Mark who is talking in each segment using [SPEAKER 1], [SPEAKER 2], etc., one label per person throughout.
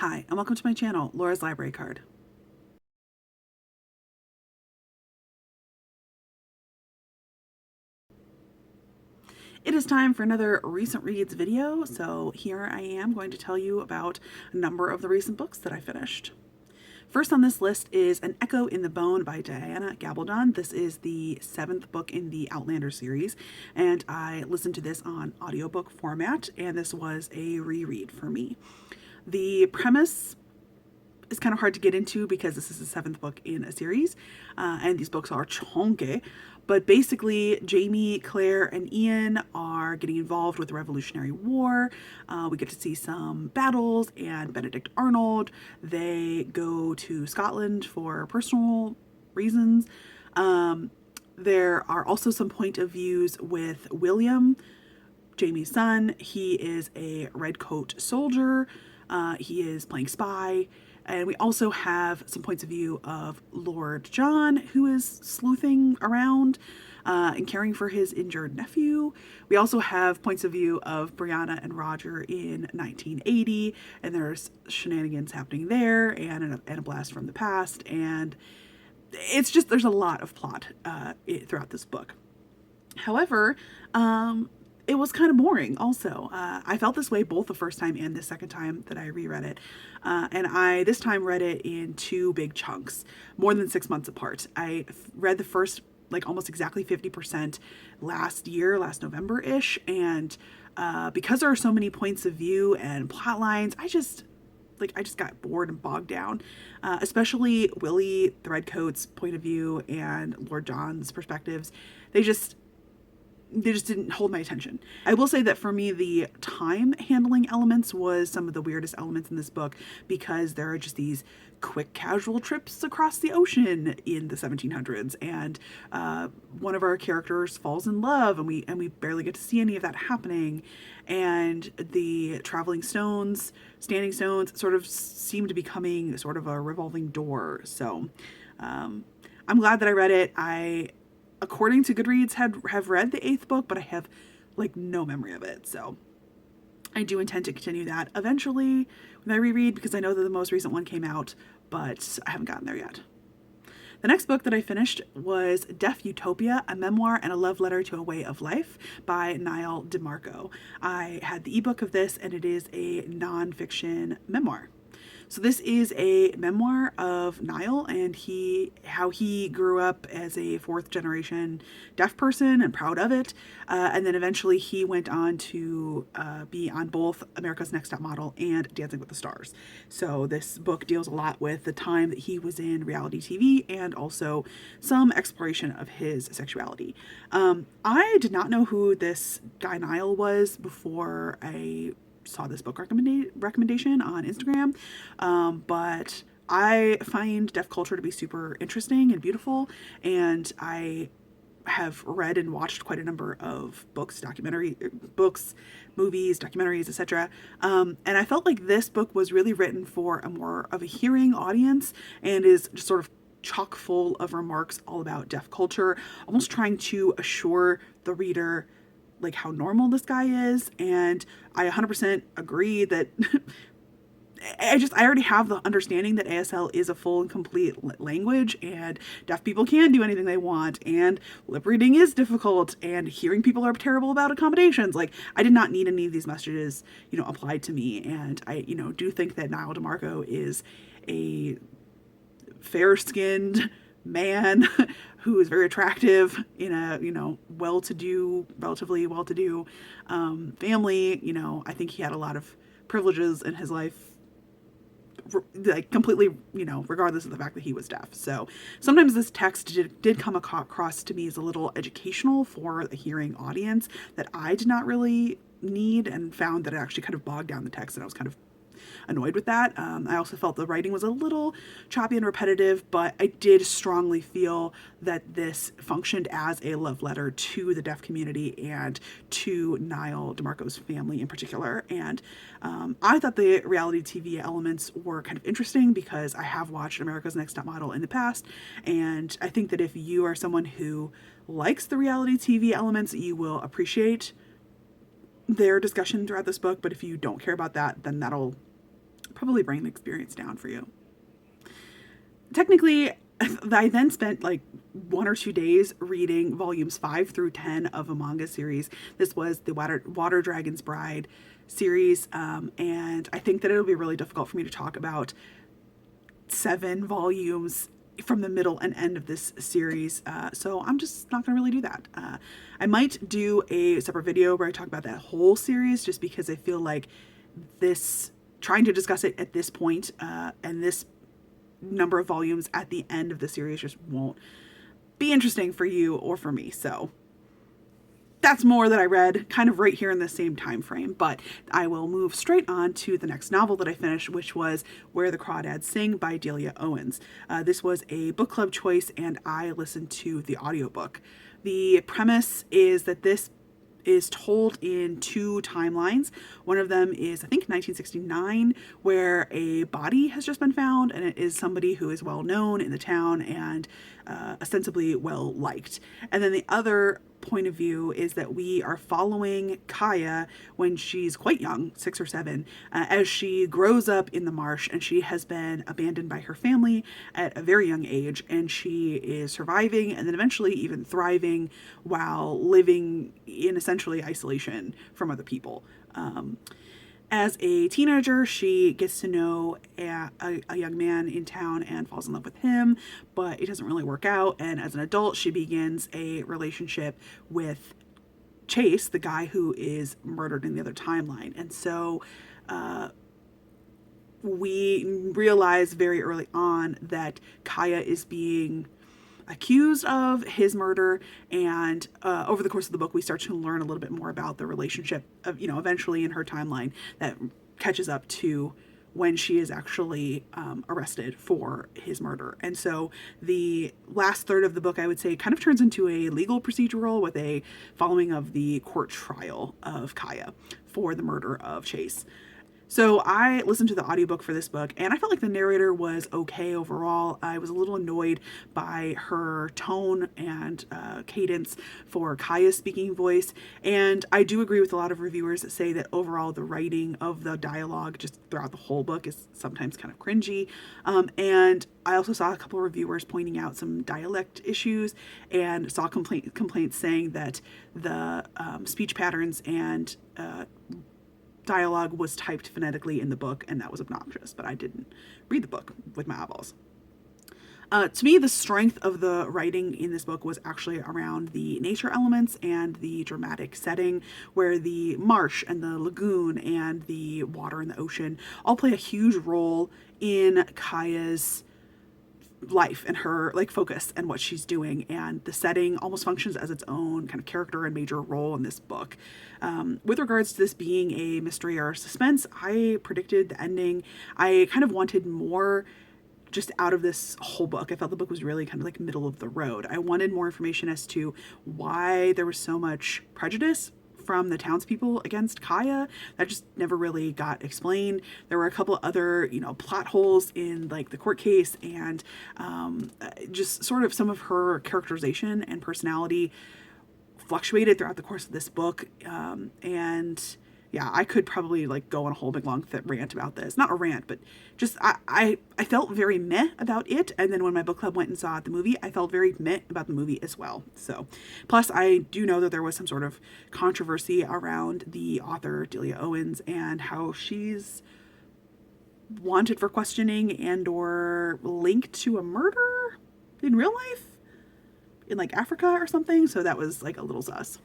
[SPEAKER 1] Hi, and welcome to my channel, Laura's Library Card. It is time for another recent reads video, so here I am going to tell you about a number of the recent books that I finished. First on this list is An Echo in the Bone by Diana Gabaldon. This is the 7th book in the Outlander series, and I listened to this on audiobook format, and this was a reread for me. The premise is kind of hard to get into because this is the 7th book in a series, and these books are chonky. But basically, Jamie, Claire, and Ian are getting involved with the Revolutionary War. We get to see some battles, and Benedict Arnold. They go to Scotland for personal reasons. There are also some point of views with William, Jamie's son. He is a redcoat soldier. He is playing spy. And we also have some points of view of Lord John, who is sleuthing around and caring for his injured nephew. We also have points of view of Brianna and Roger in 1980, and there's shenanigans happening there, and a blast from the past. And it's just, there's a lot of plot throughout this book. However, it was kind of boring also. I felt this way both the first time and the second time that I reread it. And I this time read it in 2 big chunks, more than 6 months apart. I read the first like almost exactly 50% last November-ish. And because there are so many points of view and plot lines, I just got bored and bogged down, especially Willie the Redcoat's point of view and Lord John's perspectives. They just didn't hold my attention. I will say that for me, the time handling elements was some of the weirdest elements in this book, because there are just these quick casual trips across the ocean in the 1700s, and one of our characters falls in love, and we barely get to see any of that happening, and the standing stones sort of seem to be becoming sort of a revolving door. So I'm glad that I read it. According to Goodreads, have read the 8th book, but I have like no memory of it. So I do intend to continue that eventually when I reread, because I know that the most recent one came out, but I haven't gotten there yet. The next book that I finished was Deaf Utopia, a memoir and a love letter to a way of life by Nyle DiMarco. I had the ebook of this, and it is a nonfiction memoir. So this is a memoir of Nyle and how he grew up as a 4th generation deaf person and proud of it. And then eventually he went on to be on both America's Next Top Model and Dancing with the Stars. So this book deals a lot with the time that he was in reality TV, and also some exploration of his sexuality. I did not know who this guy Nyle was before I saw this book recommendation on Instagram, but I find deaf culture to be super interesting and beautiful, and I have read and watched quite a number of books, movies, documentaries, etc. And I felt like this book was really written for a more of a hearing audience, and is just sort of chock full of remarks all about deaf culture, almost trying to assure the reader like how normal this guy is. And I 100% agree that I already have the understanding that ASL is a full and complete language, and deaf people can do anything they want, and lip reading is difficult, and hearing people are terrible about accommodations. Like, I did not need any of these messages, applied to me. And I, do think that Nyle DiMarco is a fair-skinned man who is very attractive in a relatively well-to-do family. I think he had a lot of privileges in his life, like completely, regardless of the fact that he was deaf. So sometimes this text did come across to me as a little educational for the hearing audience that I did not really need, and found that it actually kind of bogged down the text, and I was kind of annoyed with that. I also felt the writing was a little choppy and repetitive, but I did strongly feel that this functioned as a love letter to the deaf community and to Nyle DiMarco's family in particular. And I thought the reality TV elements were kind of interesting, because I have watched America's Next Top Model in the past, and I think that if you are someone who likes the reality TV elements, you will appreciate their discussion throughout this book. But if you don't care about that, then that'll probably bring the experience down for you. Technically, I then spent like 1 or 2 days reading volumes 5 through 10 of a manga series. This was the Water Dragon's Bride series, and I think that it'll be really difficult for me to talk about 7 volumes from the middle and end of this series, so I'm just not gonna really do that. I might do a separate video where I talk about that whole series, just because I feel like trying to discuss it at this point, and this number of volumes at the end of the series just won't be interesting for you or for me. So that's more that I read kind of right here in the same time frame, but I will move straight on to the next novel that I finished, which was Where the Crawdads Sing by Delia Owens. This was a book club choice, and I listened to the audiobook. The premise is that this is told in 2 timelines. One of them is, I think, 1969, where a body has just been found, and it is somebody who is well known in the town and ostensibly well liked. And then the other point of view is that we are following Kaya when she's quite young, 6 or 7, as she grows up in the marsh, and she has been abandoned by her family at a very young age, and she is surviving and then eventually even thriving while living in essentially isolation from other people. As a teenager, she gets to know a young man in town and falls in love with him, but it doesn't really work out. And as an adult, she begins a relationship with Chase, the guy who is murdered in the other timeline. And so we realize very early on that Kaya is being accused of his murder, and over the course of the book we start to learn a little bit more about the relationship of, eventually in her timeline that catches up to when she is actually arrested for his murder. And so the last third of the book, I would say, kind of turns into a legal procedural with a following of the court trial of Kaya for the murder of Chase. So I listened to the audiobook for this book, and I felt like the narrator was okay overall. I was a little annoyed by her tone and cadence for Kaya's speaking voice, and I do agree with a lot of reviewers that say that overall the writing of the dialogue just throughout the whole book is sometimes kind of cringy. And I also saw a couple of reviewers pointing out some dialect issues, and saw complaints saying that the speech patterns and dialogue was typed phonetically in the book, and that was obnoxious, but I didn't read the book with my eyeballs. To me, the strength of the writing in this book was actually around the nature elements and the dramatic setting, where the marsh and the lagoon and the water and the ocean all play a huge role in Kaya's life and her focus and what she's doing, and the setting almost functions as its own kind of character and major role in this book. With regards to this being a mystery or suspense, I predicted the ending. I kind of wanted more just out of this whole book. I felt the book was really kind of like middle of the road. I wanted more information as to why there was so much prejudice from the townspeople against Kaya. That just never really got explained. There were a couple other, plot holes in the court case, and just sort of some of her characterization and personality fluctuated throughout the course of this book. And yeah, I could probably go on a whole big long rant about this. Not a rant, but just I felt very meh about it. And then when my book club went and saw the movie, I felt very meh about the movie as well. So, plus I do know that there was some sort of controversy around the author, Delia Owens, and how she's wanted for questioning and or linked to a murder in real life in Africa or something. So that was a little sus.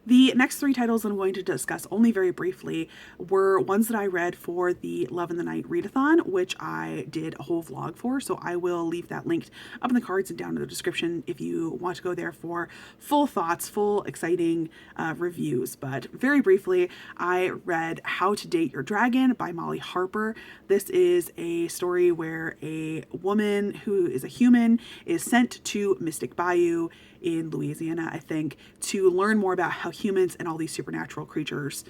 [SPEAKER 1] The next 3 titles I'm going to discuss only very briefly were ones that I read for the Love in the Night readathon, which I did a whole vlog for, so I will leave that linked up in the cards and down in the description if you want to go there for full thoughts, full exciting reviews. But very briefly, I read How to Date Your Dragon by Molly Harper. This is a story where a woman who is a human is sent to Mystic Bayou in Louisiana, I think, to learn more about how humans and all these supernatural creatures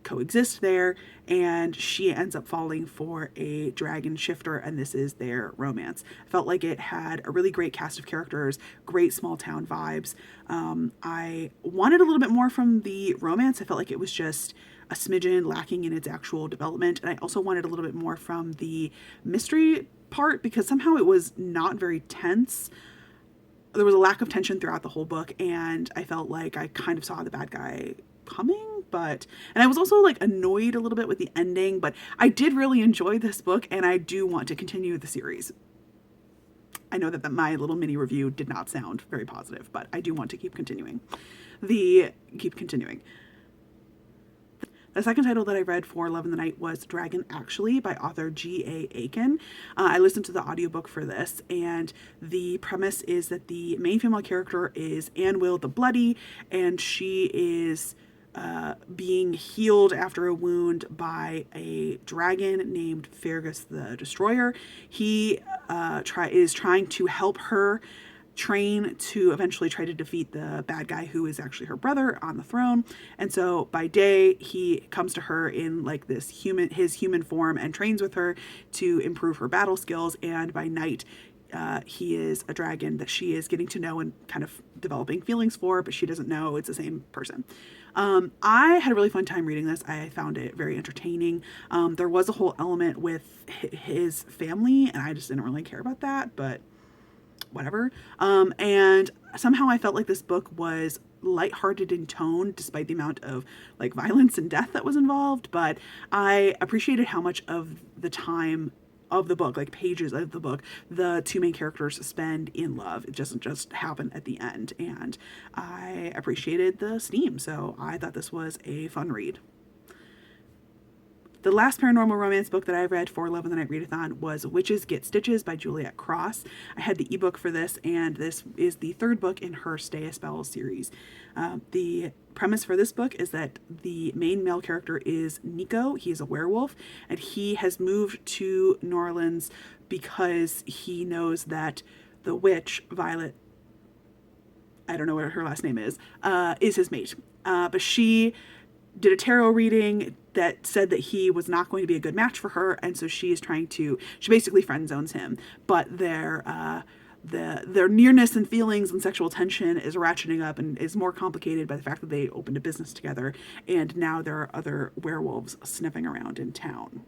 [SPEAKER 1] coexist there, and she ends up falling for a dragon shifter, and this is their romance. I felt like it had a really great cast of characters, great small town vibes. I wanted a little bit more from the romance. I felt like it was just a smidgen lacking in its actual development. And I also wanted a little bit more from the mystery part, because somehow it was not very tense. There was a lack of tension throughout the whole book, and I felt like I kind of saw the bad guy coming, and I was also like annoyed a little bit with the ending, but I did really enjoy this book, and I do want to continue the series. I know that my little mini review did not sound very positive, but I do want to keep continuing. The second title that I read for Love in the Night was Dragon Actually by author G.A. Aiken. I listened to the audiobook for this, and the premise is that the main female character is Anne Will the Bloody, and she is being healed after a wound by a dragon named Fergus the Destroyer. He is trying to help her train to eventually try to defeat the bad guy who is actually her brother on the throne. And so by day he comes to her in like his human form and trains with her to improve her battle skills, and by night he is a dragon that she is getting to know and kind of developing feelings for, but she doesn't know it's the same person. I had a really fun time reading this. I found it very entertaining. There was a whole element with his family, and I just didn't really care about that, but whatever. And somehow I felt like this book was lighthearted in tone despite the amount of like violence and death that was involved, but I appreciated how much of the time of the book, like pages of the book, the two main characters spend in love. It doesn't just happen at the end, and I appreciated the steam, so I thought this was a fun read. The last paranormal romance book that I read for Love in the Night Readathon was Witches Get Stitches by Juliette Cross. I had the ebook for this, and this is the third book in her Stay a Spell series. The premise for this book is that the main male character is Nico. He is a werewolf, and he has moved to New Orleans because he knows that the witch, Violet, I don't know what her last name is his mate. But she did a tarot reading that said that he was not going to be a good match for her, and so she basically friend zones him, but their nearness and feelings and sexual tension is ratcheting up and is more complicated by the fact that they opened a business together, and now there are other werewolves sniffing around in town.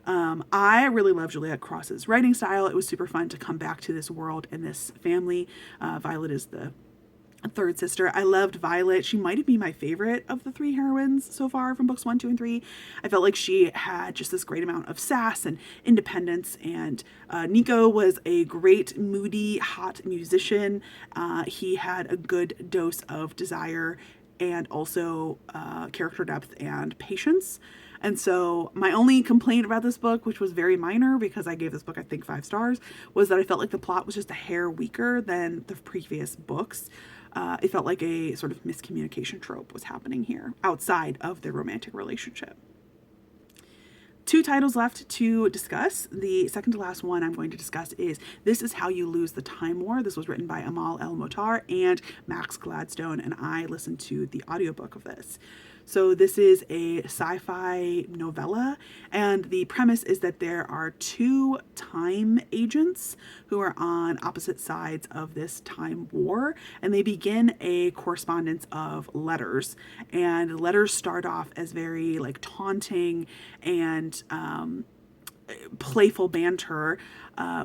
[SPEAKER 1] I really love Juliette Cross's writing style. It was super fun to come back to this world and this family. Violet is the third sister. I loved Violet. She might be my favorite of the three heroines so far from books 1, 2, and 3. I felt like she had just this great amount of sass and independence, and Nico was a great, moody, hot musician. He had a good dose of desire and also character depth and patience. And so my only complaint about this book, which was very minor because I gave this book, I think, 5 stars, was that I felt like the plot was just a hair weaker than the previous books. It felt like a sort of miscommunication trope was happening here outside of their romantic relationship. 2 titles left to discuss. The second to last one I'm going to discuss is This Is How You Lose the Time War. This was written by Amal El-Mohtar and Max Gladstone, and I listened to the audiobook of this. So this is a sci-fi novella, and the premise is that there are 2 time agents who are on opposite sides of this time war, and they begin a correspondence of letters. And letters start off as very like taunting and playful banter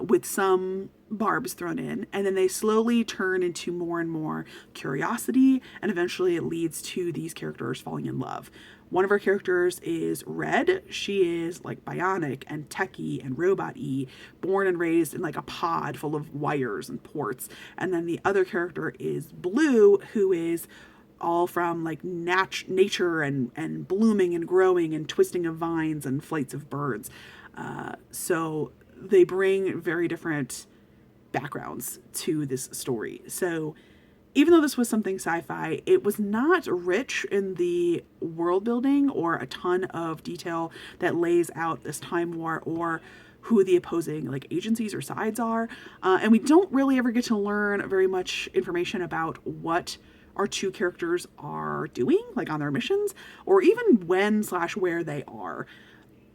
[SPEAKER 1] with some barbs thrown in, and then they slowly turn into more and more curiosity, and eventually it leads to these characters falling in love. One of our characters is Red. She is like bionic and techie and robot-y, born and raised in like a pod full of wires and ports. And then the other character is Blue, who is all from like nature and blooming and growing and twisting of vines and flights of birds. So they bring very different backgrounds to this story. So even though this was something sci-fi, it was not rich in the world building or a ton of detail that lays out this time war or who the opposing like agencies or sides are. And we don't really ever get to learn very much information about what our 2 characters are doing, like on their missions, or even when/where they are.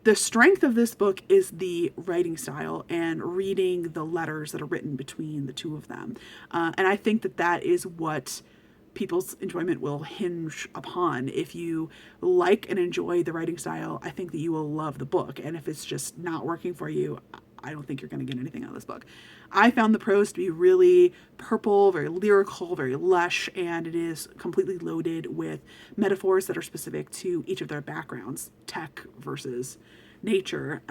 [SPEAKER 1] The strength of this book is the writing style and reading the letters that are written between the 2 of them. And I think that is what people's enjoyment will hinge upon. If you like and enjoy the writing style, I think that you will love the book. And if it's just not working for you, I don't think you're going to get anything out of this book. I found the prose to be really purple, very lyrical, very lush, and it is completely loaded with metaphors that are specific to each of their backgrounds, tech versus nature.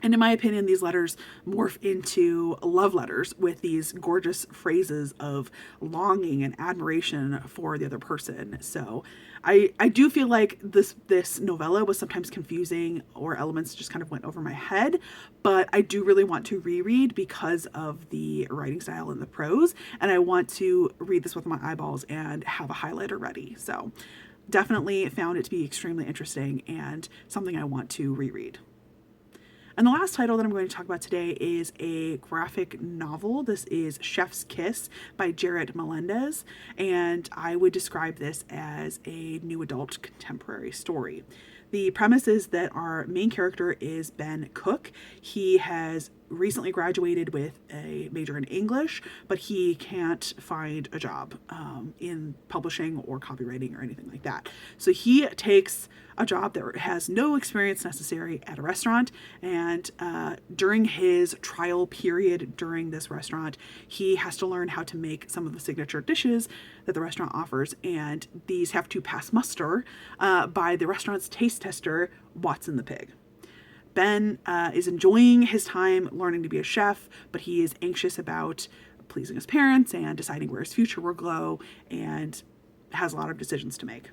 [SPEAKER 1] And in my opinion, these letters morph into love letters with these gorgeous phrases of longing and admiration for the other person. So I do feel like this novella was sometimes confusing, or elements just kind of went over my head, but I do really want to reread because of the writing style and the prose, and I want to read this with my eyeballs and have a highlighter ready. So definitely found it to be extremely interesting and something I want to reread. And the last title that I'm going to talk about today is a graphic novel. This is Chef's Kiss by Jarrett Melendez, and I would describe this as a new adult contemporary story. The premise is that our main character is Ben Cook. He has recently graduated with a major in English, but he can't find a job in publishing or copywriting or anything like that. So he takes a job that has no experience necessary at a restaurant, and during his trial period during this restaurant, he has to learn how to make some of the signature dishes that the restaurant offers, and these have to pass muster by the restaurant's taste tester, Watson the Pig. Ben is enjoying his time learning to be a chef, but he is anxious about pleasing his parents and deciding where his future will go, and has a lot of decisions to make.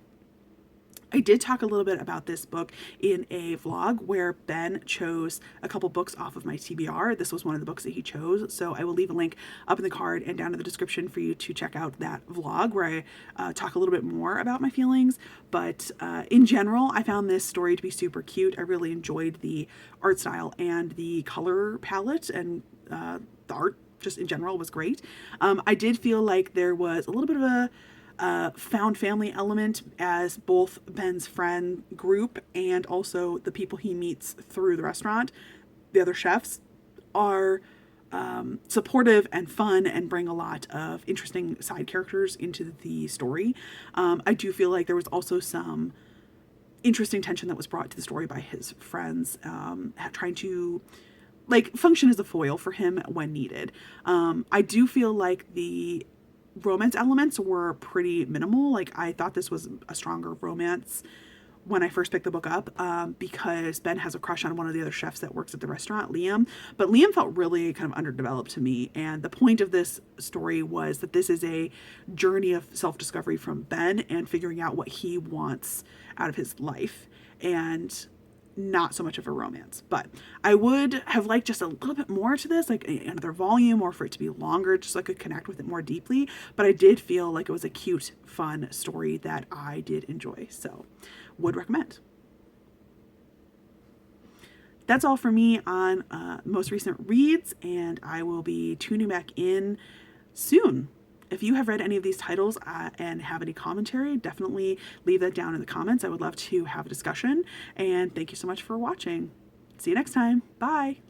[SPEAKER 1] I did talk a little bit about this book in a vlog where Ben chose a couple books off of my TBR. This was one of the books that he chose, so I will leave a link up in the card and down in the description for you to check out that vlog where I talk a little bit more about my feelings. But in general, I found this story to be super cute. I really enjoyed the art style and the color palette, and the art just in general was great. I did feel like there was a little bit of a found family element, as both Ben's friend group and also the people he meets through the restaurant, the other chefs, are supportive and fun and bring a lot of interesting side characters into the story. I do feel like there was also some interesting tension that was brought to the story by his friends, trying to function as a foil for him when needed. I do feel like the romance elements were pretty minimal. I thought this was a stronger romance when I first picked the book up, because Ben has a crush on one of the other chefs that works at the restaurant, Liam, but Liam felt really kind of underdeveloped to me. And the point of this story was that this is a journey of self-discovery from Ben and figuring out what he wants out of his life, and not so much of a romance. But I would have liked just a little bit more to this, another volume, or for it to be longer, just so I could connect with it more deeply. But I did feel like it was a cute, fun story that I did enjoy, so would recommend. That's all for me on most recent reads, and I will be tuning back in soon. If you have read any of these titles and have any commentary, definitely leave that down in the comments. I would love to have a discussion. And thank you so much for watching. See you next time. Bye.